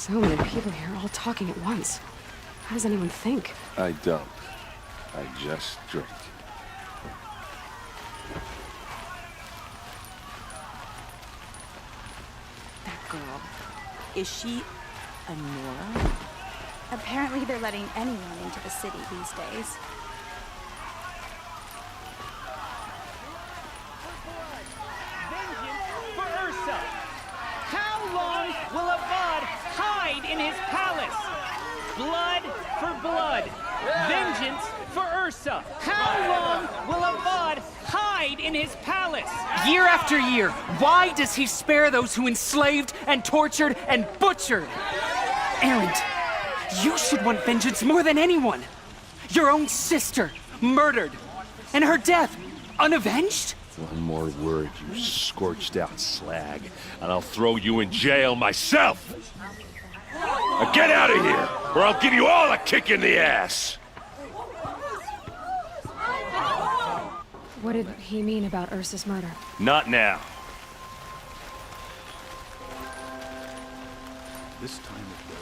So many people here, all talking at once. How does anyone think? I don't. I just drink. That girl. Is she a Nora? Apparently they're letting anyone into the city these days. Vengeance for Ursa! How long will Avad hide in his palace? Blood for blood. Vengeance for Ursa. How long will Avad hide in his palace? Year after year, why does he spare those who enslaved and tortured and butchered? Erend, you should want vengeance more than anyone. Your own sister, murdered, and her death, unavenged? One more word, you scorched-out slag, and I'll throw you in jail myself! Now get out of here, or I'll give you all a kick in the ass! What did he mean about Ursa's murder? Not now. This time of day.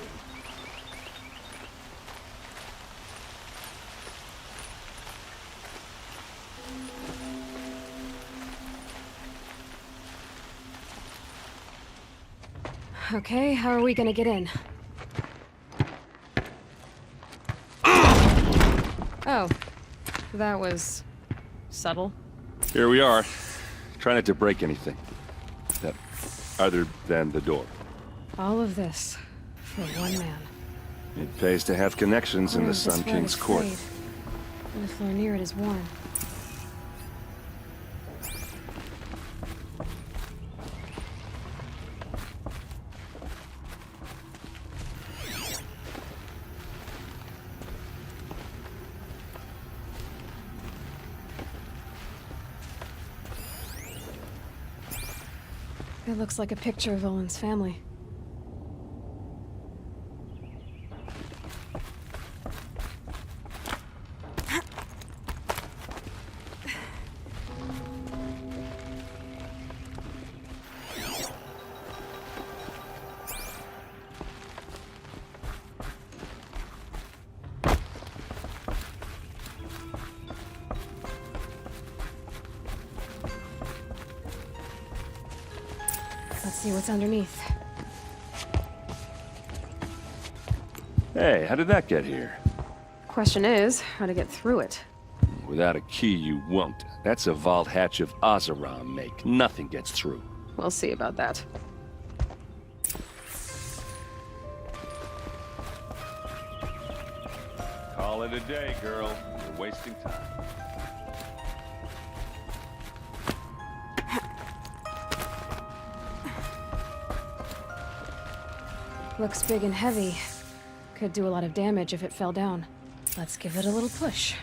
Okay, how are we gonna get in? Oh, that was subtle. Here we are. Try not to break anything. Other than the door. All of this for one man. It pays to have connections in the This Sun rug King's is court. frayed, and the floor near it is worn. It looks like a picture of Olin's family. Let's see what's underneath. Hey, how did that get here? Question is, how to get through it. Without a key, you won't. That's a vault hatch of Ozeram make. Nothing gets through. We'll see about that. Call it a day, girl. You're wasting time. Looks big and heavy. Could do a lot of damage if it fell down. Let's give it a little push.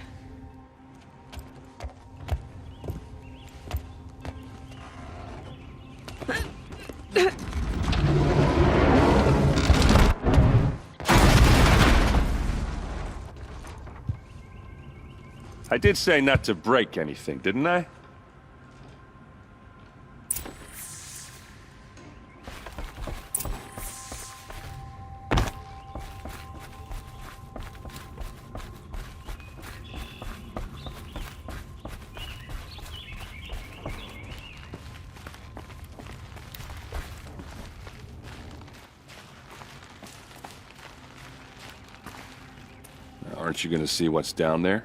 I did say not to break anything, didn't I? Aren't you gonna see what's down there?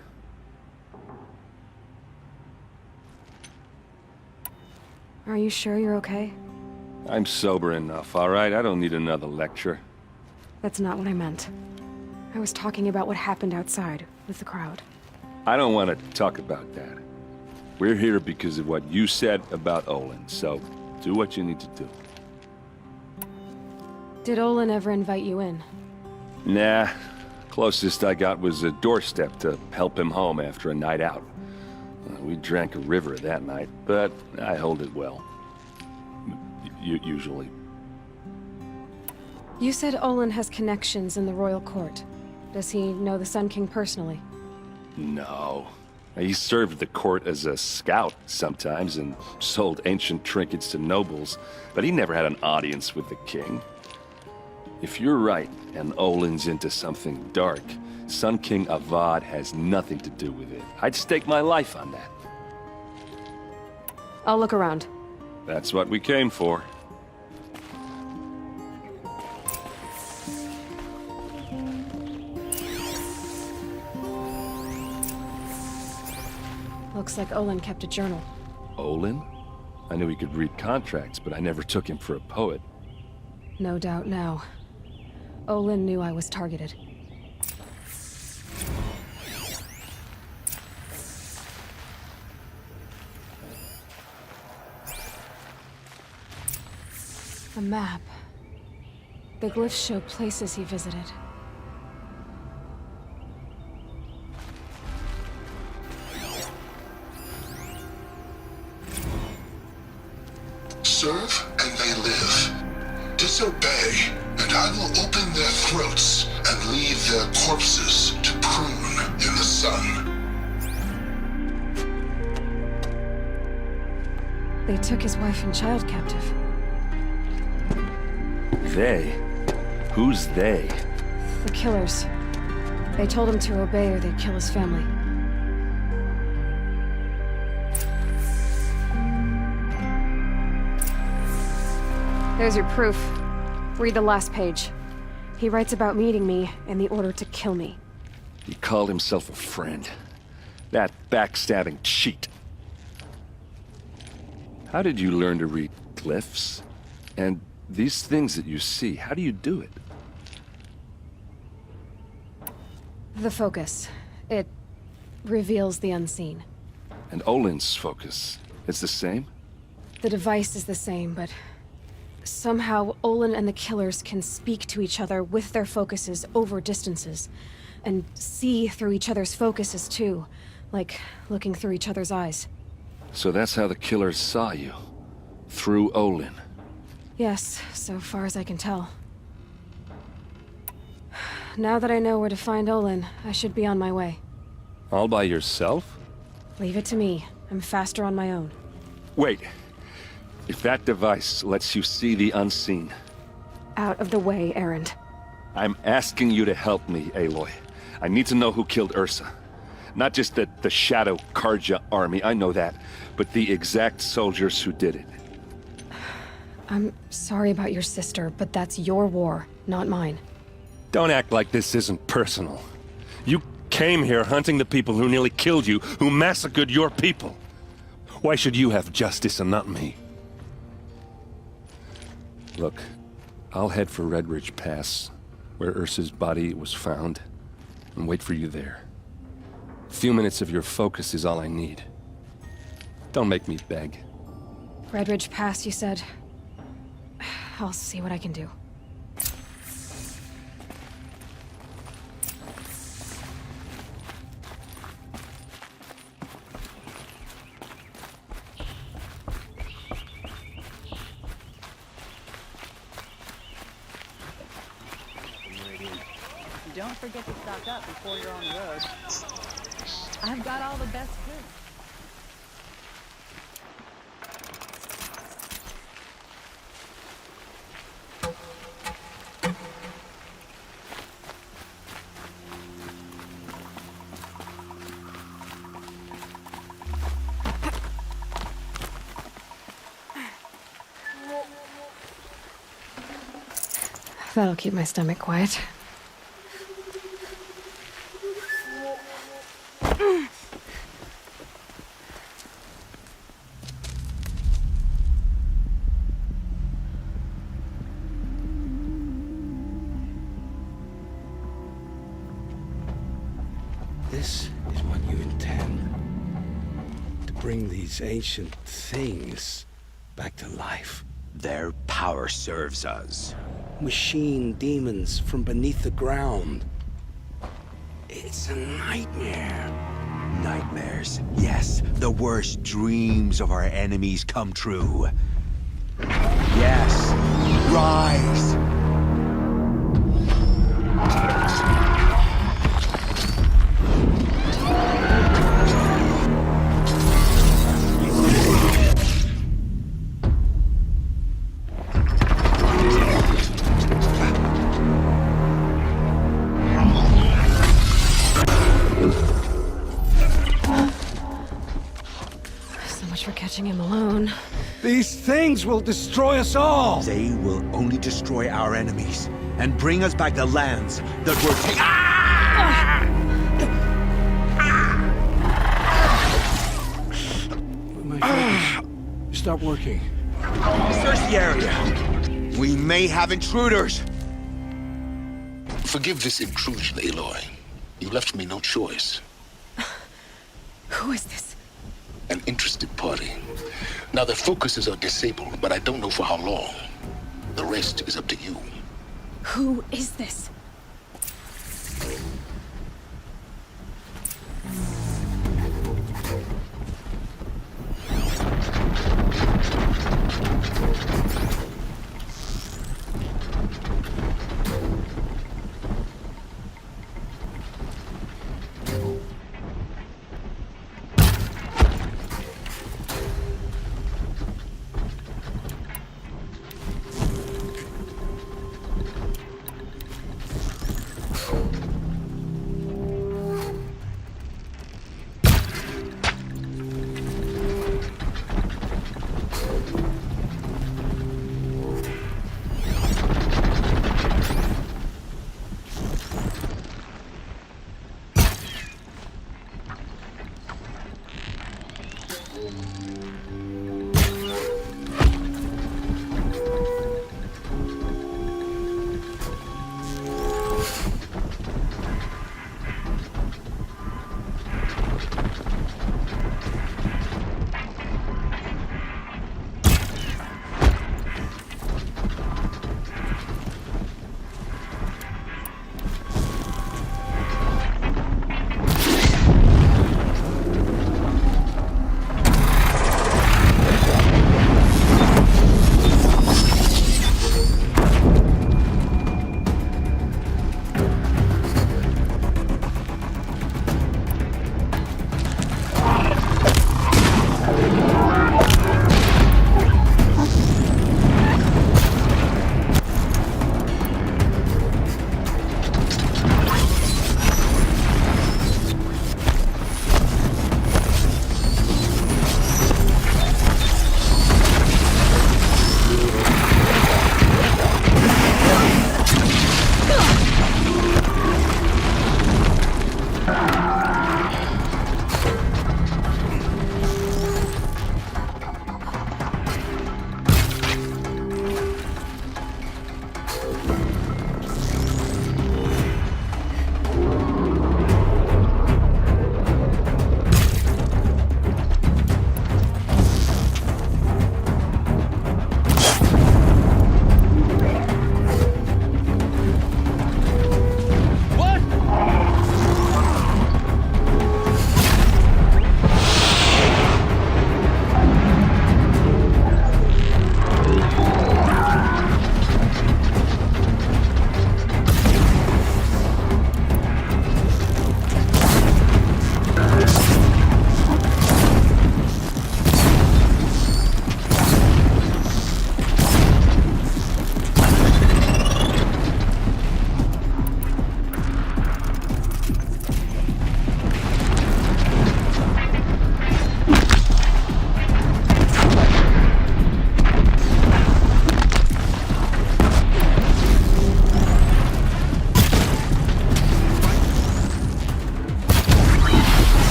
Are you sure you're okay? I'm sober enough, all right? I don't need another lecture. That's not what I meant. I was talking about what happened outside with the crowd. I don't want to talk about that. We're here because of what you said about Olin, so do what you need to do. Did Olin ever invite you in? Nah. Closest I got was a doorstep to help him home after a night out. We drank a river that night, but I hold it well. Usually. You said Olin has connections in the royal court. Does he know the Sun King personally? No. He served the court as a scout sometimes and sold ancient trinkets to nobles, but he never had an audience with the king. If you're right, and Olin's into something dark, Sun King Avad has nothing to do with it. I'd stake my life on that. I'll look around. That's what we came for. Looks like Olin kept a journal. Olin? I knew he could read contracts, but I never took him for a poet. No doubt now. Olin knew I was targeted. A map. The glyphs show places he visited. Serve and they live. Disobey, and I will open their throats and leave their corpses to prune in the sun. They took his wife and child captive. They? Who's they? The killers. They told him to obey or they'd kill his family. There's your proof. Read the last page. He writes about meeting me in the order to kill me. He called himself a friend. That backstabbing cheat. How did you learn to read glyphs? And these things that you see, how do you do it? The focus. It reveals the unseen. And Olin's focus, it's the same? The device is the same, but somehow Olin and the killers can speak to each other with their focuses over distances. And see through each other's focuses too. Like looking through each other's eyes. So that's how the killers saw you. Through Olin. Yes, so far as I can tell. Now that I know where to find Olin, I should be on my way. All by yourself? Leave it to me. I'm faster on my own. Wait. If that device lets you see the unseen... Out of the way, Erend. I'm asking you to help me, Aloy. I need to know who killed Ursa. Not just the Shadow Karja army, I know that, but the exact soldiers who did it. I'm sorry about your sister, but that's your war, not mine. Don't act like this isn't personal. You came here hunting the people who nearly killed you, who massacred your people. Why should you have justice and not me? Look, I'll head for Red Ridge Pass, where Ursa's body was found, and wait for you there. A few minutes of your focus is all I need. Don't make me beg. Red Ridge Pass, you said? I'll see what I can do. Don't forget to stock up before you're on the road. I've got all the best food. That'll keep my stomach quiet. This is what you intend. To bring these ancient things back to life. Their power serves us. Machine demons from beneath the ground. It's a nightmare. Nightmares. Yes, the worst dreams of our enemies come true. Yes, rise! much for catching him alone. These things will destroy us all! They will only destroy our enemies and bring us back the lands that were taken. My focus. Stop working. Search the area. We may have intruders. Forgive this intrusion, Aloy. You left me no choice. Who is this? An interested party. Now their focuses are disabled, but I don't know for how long. The rest is up to you. Who is this?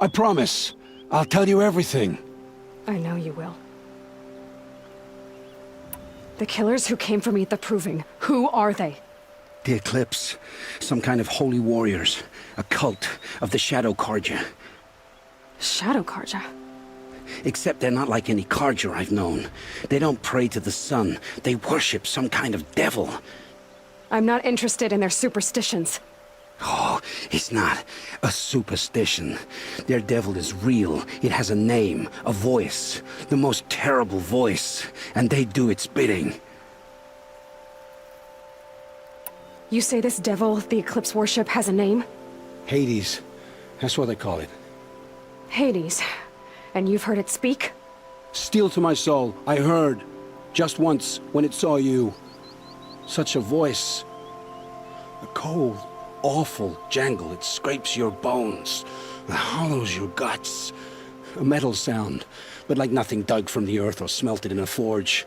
I promise. I'll tell you everything. I know you will. The killers who came for me at the Proving, who are they? The Eclipse. Some kind of holy warriors. A cult of the Shadow Carja. Shadow Carja? Except they're not like any Carja I've known. They don't pray to the sun. They worship some kind of devil. I'm not interested in their superstitions. Oh, it's not a superstition. Their devil is real. It has a name, a voice. The most terrible voice. And they do its bidding. You say this devil the Eclipse worship has a name? Hades. That's what they call it. Hades. And you've heard it speak? Steel to my soul, I heard. Just once, when it saw you. Such a voice. A cold, awful jangle. It scrapes your bones. It hollows your guts. A metal sound, but like nothing dug from the earth or smelted in a forge.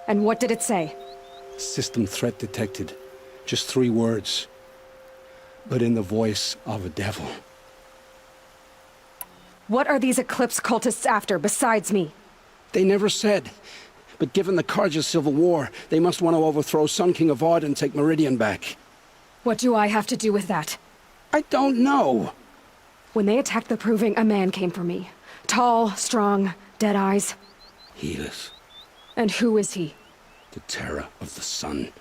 And what did it say? System threat detected. Just 3 words. But in the voice of a devil. What are these Eclipse cultists after, besides me? They never said. But given the Carja civil war, they must want to overthrow Sun King Avad and take Meridian back. What do I have to do with that? I don't know. When they attacked the Proving, a man came for me. Tall, strong, dead eyes. Helis. And who is he? The terror of the sun.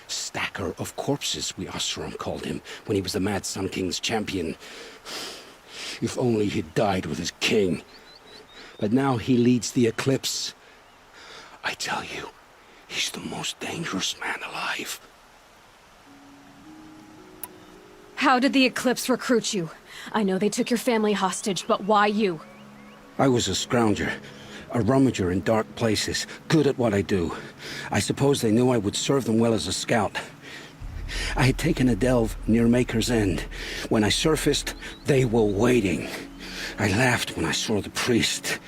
Stacker of corpses, we Oseram called him, when he was the Mad Sun King's champion. If only he'd died with his king. But now he leads the Eclipse. I tell you, he's the most dangerous man alive. How did the Eclipse recruit you? I know they took your family hostage, but why you? I was a scrounger. A rummager in dark places, good at what I do. I suppose they knew I would serve them well as a scout. I had taken a delve near Maker's End. When I surfaced, they were waiting. I laughed when I saw the priest,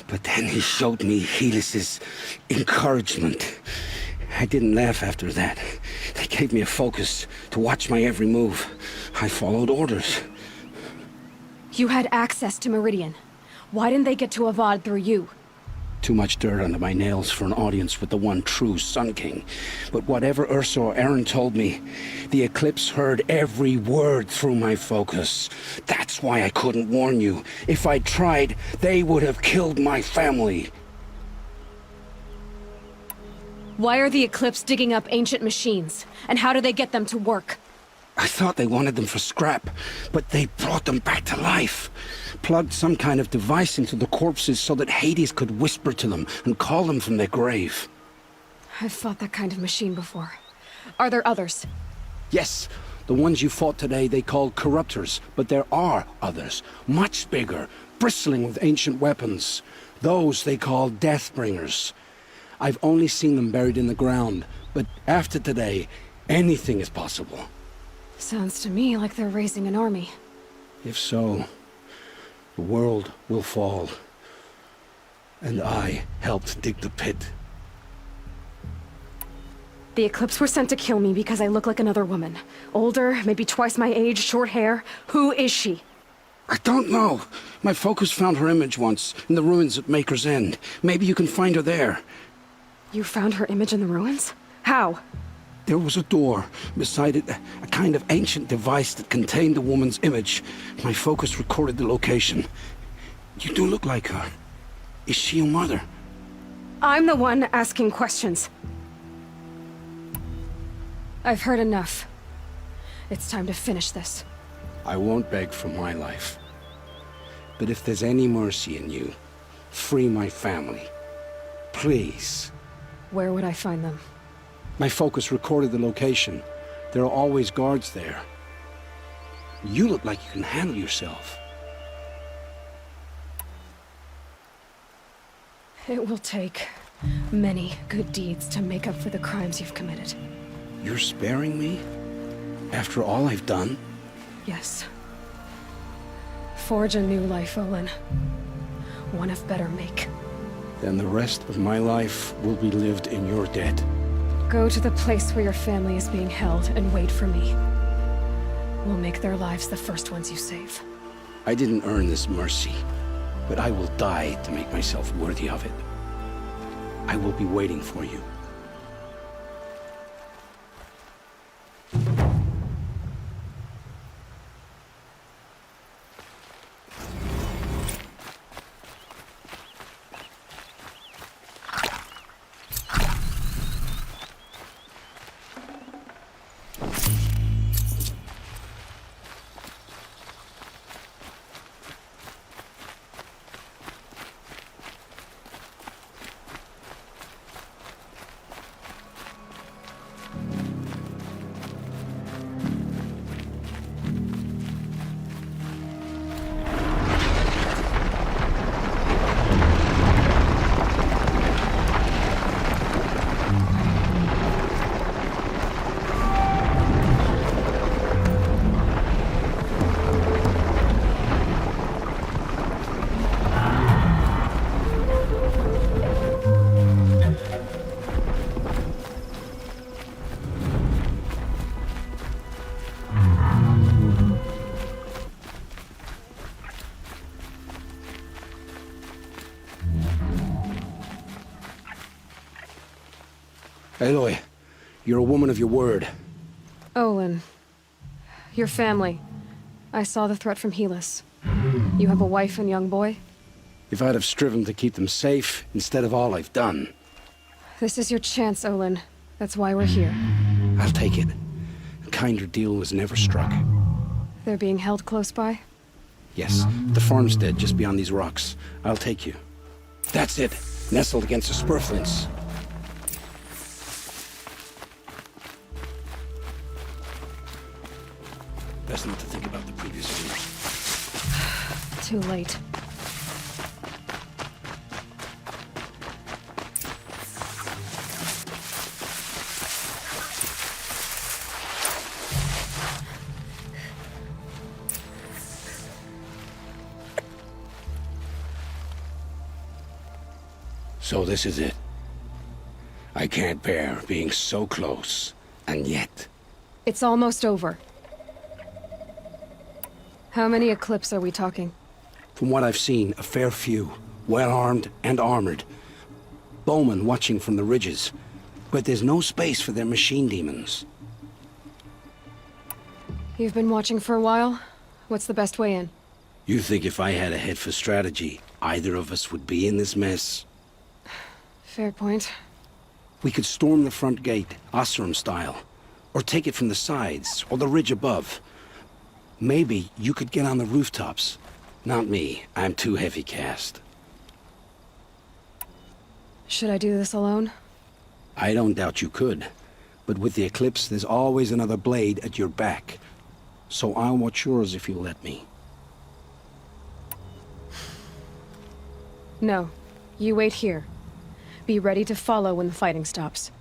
but then he showed me Helis's encouragement. I didn't laugh after that. They gave me a focus to watch my every move. I followed orders. You had access to Meridian. Why didn't they get to Avad through you? Too much dirt under my nails for an audience with the one true Sun King. But whatever Ursa or Aaron told me, the Eclipse heard every word through my focus. That's why I couldn't warn you. If I'd tried, they would have killed my family. Why are the Eclipse digging up ancient machines? And how do they get them to work? I thought they wanted them for scrap, but they brought them back to life. Plugged some kind of device into the corpses so that Hades could whisper to them and call them from their grave. I've fought that kind of machine before. Are there others? Yes, the ones you fought today they called corruptors, but there are others, much bigger, bristling with ancient weapons. Those they call Deathbringers. I've only seen them buried in the ground, but after today, anything is possible. Sounds to me like they're raising an army. If so, the world will fall. And I helped dig the pit. The Eclipse were sent to kill me because I look like another woman. Older, maybe twice my age, short hair. Who is she? I don't know. My focus found her image once, in the ruins at Maker's End. Maybe you can find her there. You found her image in the ruins? How? There was a door. Beside it, a kind of ancient device that contained the woman's image. My focus recorded the location. You do look like her. Is she your mother? I'm the one asking questions. I've heard enough. It's time to finish this. I won't beg for my life. But if there's any mercy in you, free my family. Please. Where would I find them? My focus recorded the location. There are always guards there. You look like you can handle yourself. It will take many good deeds to make up for the crimes you've committed. You're sparing me? After all I've done? Yes. Forge a new life, Olin. One of better make. Then the rest of my life will be lived in your debt. Go to the place where your family is being held and wait for me. We'll make their lives the first ones you save. I didn't earn this mercy, but I will die to make myself worthy of it. I will be waiting for you. Aloy, you're a woman of your word. Olin. Your family. I saw the threat from Helis. You have a wife and young boy? If I'd have striven to keep them safe, instead of all I've done. This is your chance, Olin. That's why we're here. I'll take it. A kinder deal was never struck. They're being held close by? Yes, the farmstead just beyond these rocks. I'll take you. That's it. Nestled against the spurflints. Best not to think about the previous years. Too late. So this is it. I can't bear being so close, and yet... It's almost over. How many Eclipse are we talking? From what I've seen, a fair few. Well-armed and armored. Bowmen watching from the ridges. But there's no space for their machine demons. You've been watching for a while? What's the best way in? You think if I had a head for strategy, either of us would be in this mess? Fair point. We could storm the front gate, Osram style. Or take it from the sides, or the ridge above. Maybe you could get on the rooftops. Not me. I'm too heavy cast. Should I do this alone? I don't doubt you could. But with the Eclipse, there's always another blade at your back. So I'll watch yours if you'll let me. No. You wait here. Be ready to follow when the fighting stops.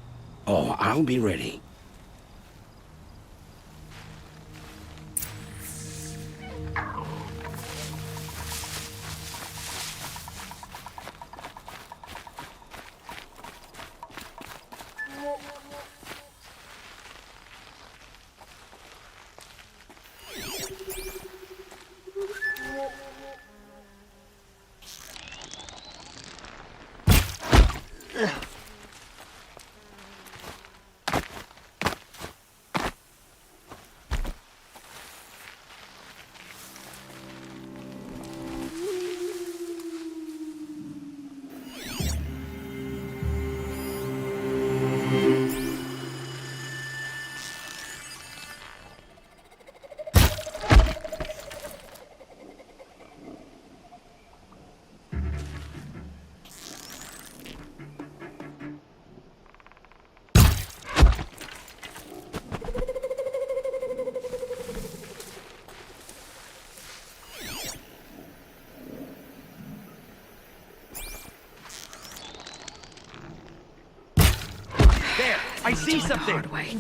Oh, I'll be ready. I see something! Hard way.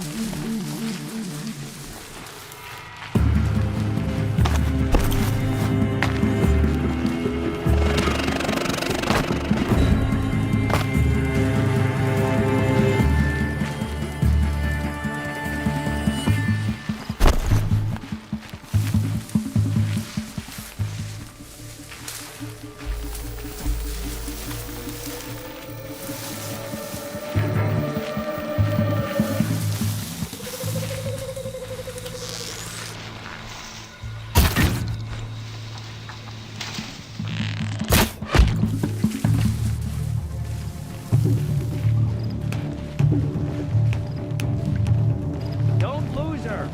Fire!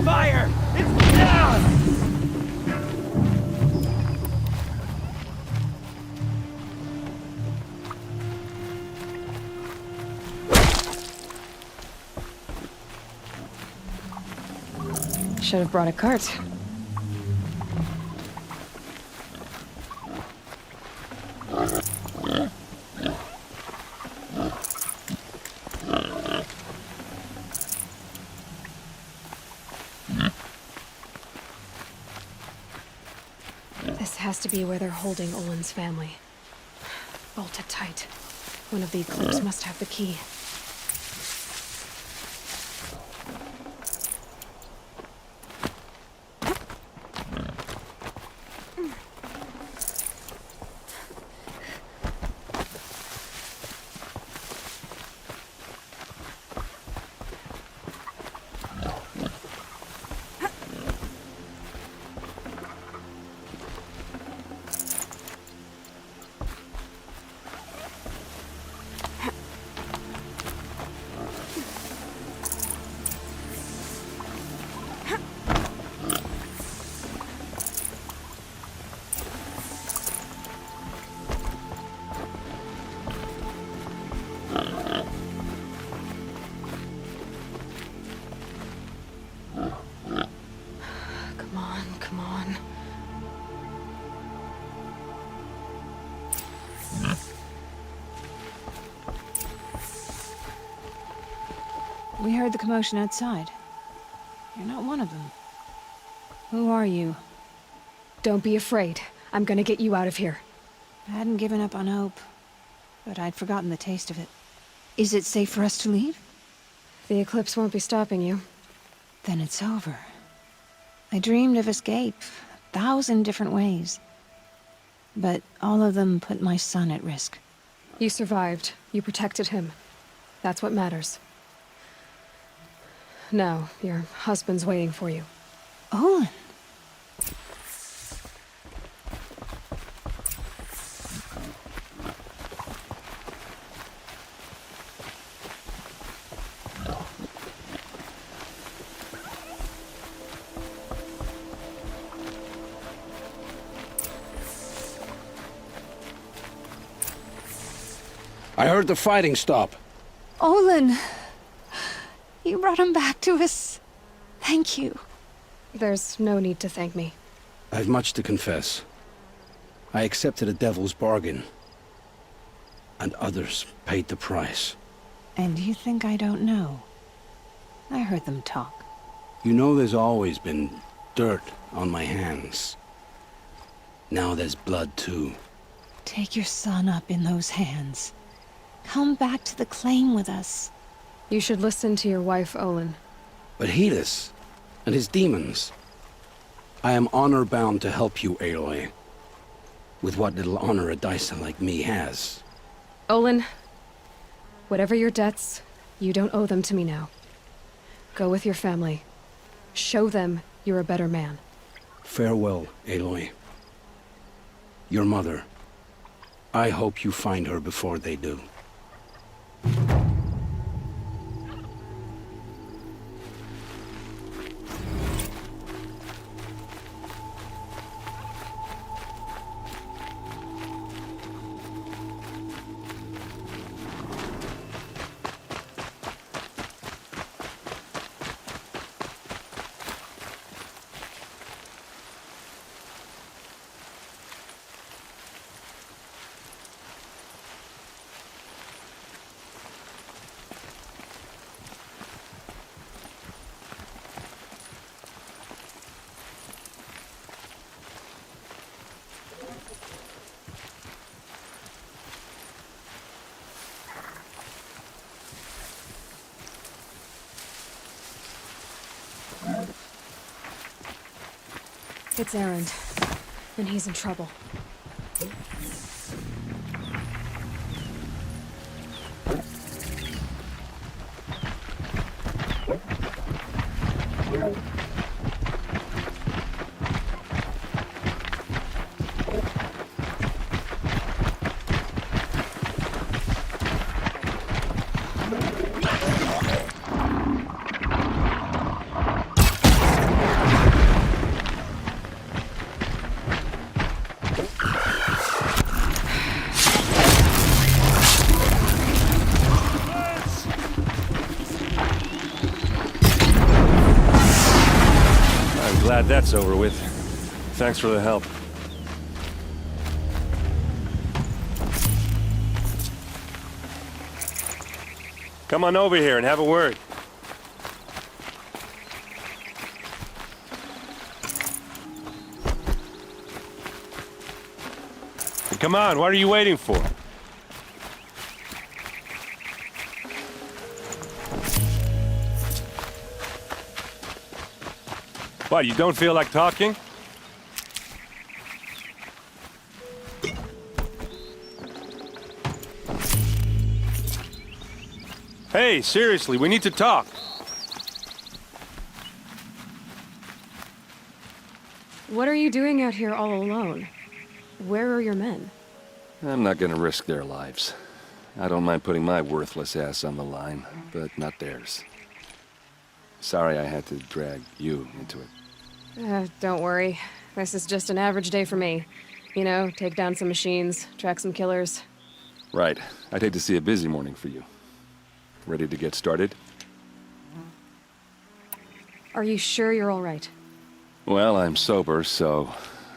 Fire! It's down! Should have brought a cart. This has to be where they're holding Olin's family. Bolted tight. One of the Eclipse must have the key. Come on. We heard the commotion outside. You're not one of them. Who are you? Don't be afraid. I'm gonna get you out of here. I hadn't given up on hope, but I'd forgotten the taste of it. Is it safe for us to leave? The Eclipse won't be stopping you. Then it's over. I dreamed of escape, 1,000 different ways. But all of them put my son at risk. You survived. You protected him. That's what matters. Now, your husband's waiting for you. Olin! I heard the fighting stop. Olin! You brought him back to us. Thank you. There's no need to thank me. I've much to confess. I accepted a devil's bargain. And others paid the price. And you think I don't know? I heard them talk. You know there's always been dirt on my hands. Now there's blood too. Take your son up in those hands. Come back to the claim with us. You should listen to your wife, Olin. But Hedis and his demons. I am honor-bound to help you, Aloy. With what little honor a Dyson like me has. Olin, whatever your debts, you don't owe them to me now. Go with your family. Show them you're a better man. Farewell, Aloy. Your mother. I hope you find her before they do. It's Erend, and he's in trouble. that's over with. Thanks for the help. Come on over here and have a word. Come on, what are you waiting for? What, you don't feel like talking? Hey, seriously, we need to talk. What are you doing out here all alone? Where are your men? I'm not gonna risk their lives. I don't mind putting my worthless ass on the line, but not theirs. Sorry I had to drag you into it. Don't worry. This is just an average day for me. You know, take down some machines, track some killers. Right. I'd hate to see a busy morning for you. Ready to get started? Are you sure you're all right? Well, I'm sober, so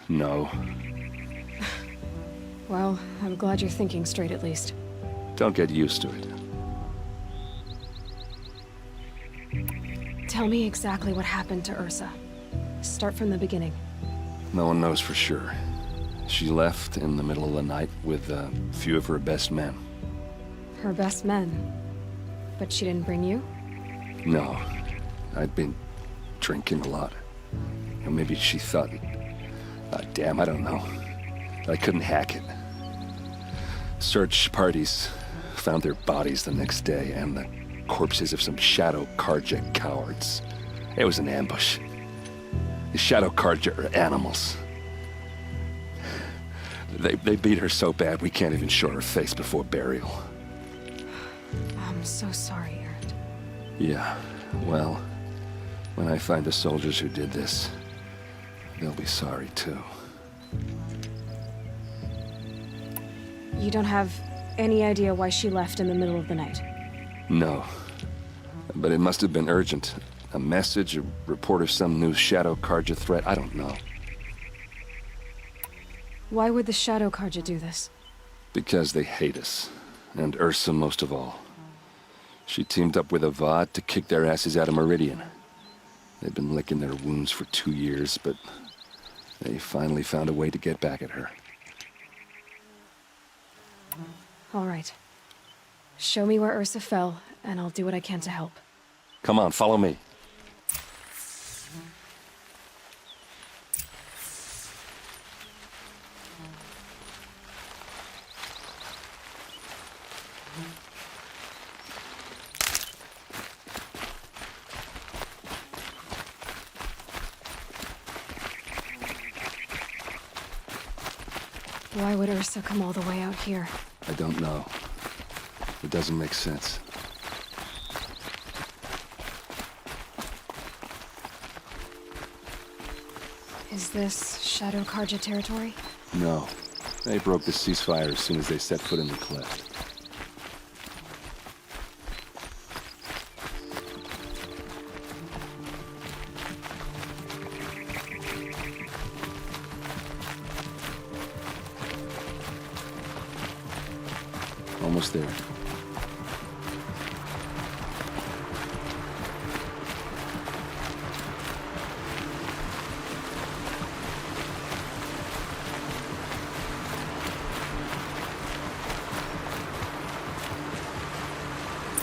no. Well, I'm glad you're thinking straight at least. Don't get used to it. Tell me exactly what happened to Ursa. Start from the beginning. No one knows for sure. She left in the middle of the night with a few of her best men. Her best men? But she didn't bring you? No. I'd been drinking a lot. Or maybe she thought... damn, I don't know. I couldn't hack it. Search parties found their bodies the next day, and the corpses of some Shadow Karja cowards. It was an ambush. The Shadow Karja are animals. They beat her so bad we can't even show her face before burial. I'm so sorry, Erend. Yeah, well, when I find the soldiers who did this, they'll be sorry too. You don't have any idea why she left in the middle of the night? No. But it must have been urgent. A message, a report of some new Shadow Karja threat, I don't know. Why would the Shadow Karja do this? Because they hate us. And Ursa most of all. She teamed up with Avad to kick their asses out of Meridian. They've been licking their wounds for 2 years, but they finally found a way to get back at her. All right. Show me where Ursa fell, and I'll do what I can to help. Come on, follow me. Why would Ursa come all the way out here? I don't know. It doesn't make sense. Is this Shadow Karja territory? No. They broke the ceasefire as soon as they set foot in the cleft. Almost there.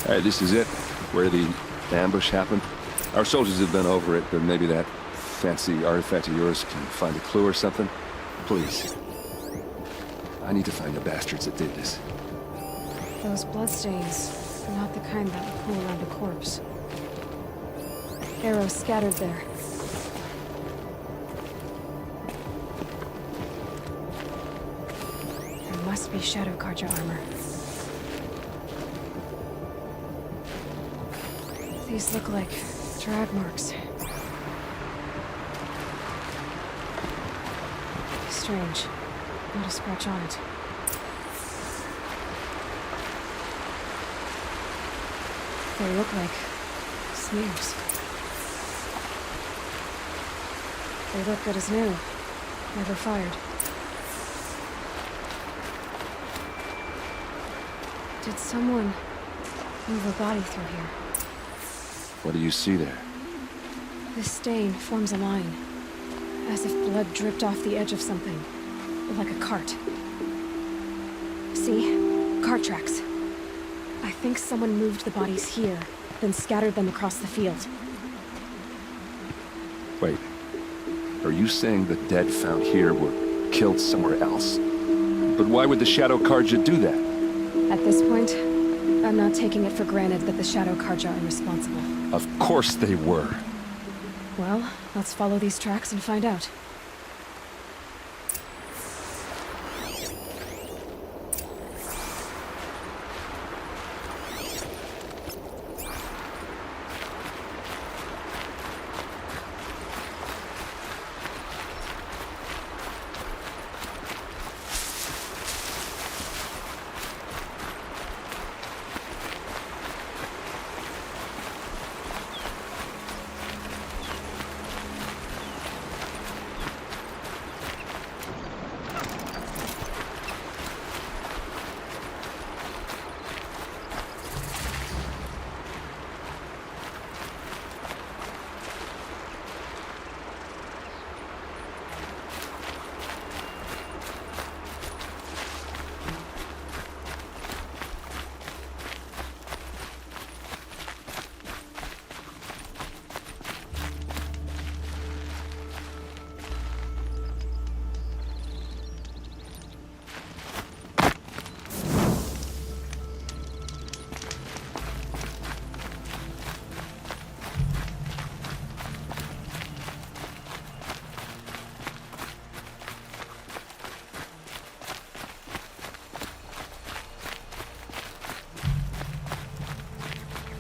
All right, this is it, where the ambush happened. Our soldiers have been over it, but maybe that fancy artifact of yours can find a clue or something. Please. I need to find the bastards that did this. Those bloodstains are not the kind that would pool around a corpse. Arrows scattered there. There must be Shadow Karja armor. These look like drag marks. Strange. Not a scratch on it. They look like smears. They look good as new. Never fired. Did someone move a body through here? What do you see there? This stain forms a line, as if blood dripped off the edge of something, like a cart. See? Cart tracks. I think someone moved the bodies here, then scattered them across the field. Wait. Are you saying the dead found here were killed somewhere else? But why would the Shadow Karja do that? At this point, I'm not taking it for granted that the Shadow Karja are responsible. Of course they were. Well, let's follow these tracks and find out.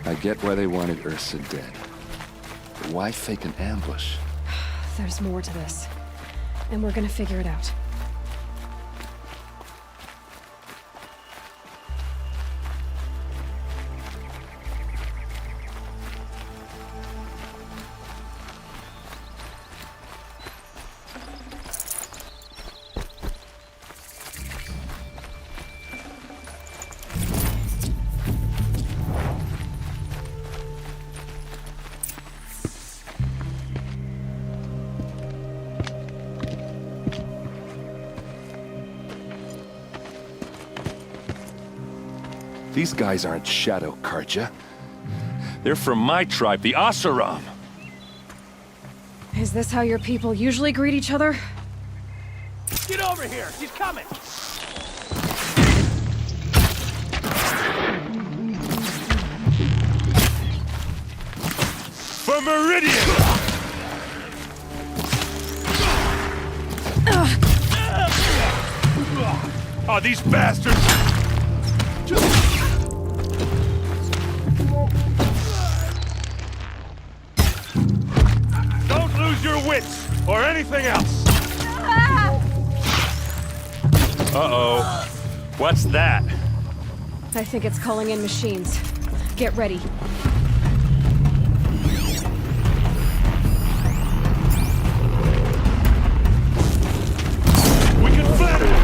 I get why they wanted Ursa dead. But why fake an ambush? There's more to this, and we're gonna figure it out. These guys aren't Shadow Karja. They're from my tribe, the Asaram. Is this how your people usually greet each other? Get over here! She's coming! For Meridian! Oh, these bastards! Don't lose your wits, or anything else! Uh-oh. What's that? I think it's calling in machines. Get ready. We can flatter it!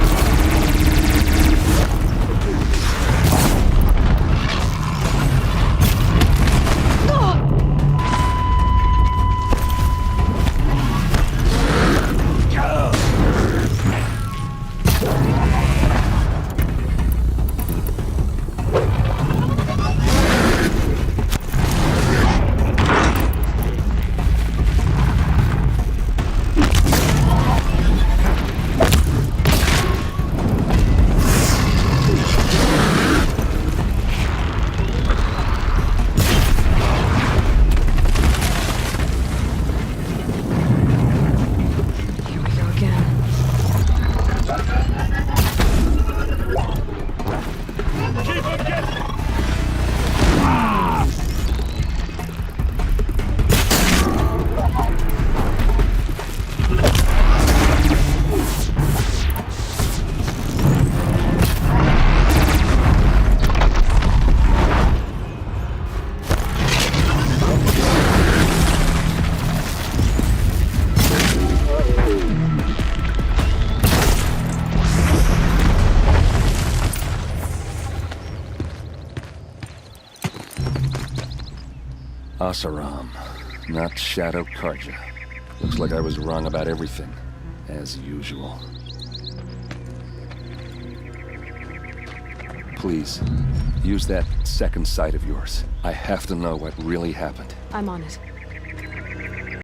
Asaram, not Shadow Karja. Looks like I was wrong about everything, as usual. Please, use that second sight of yours. I have to know what really happened. I'm on it.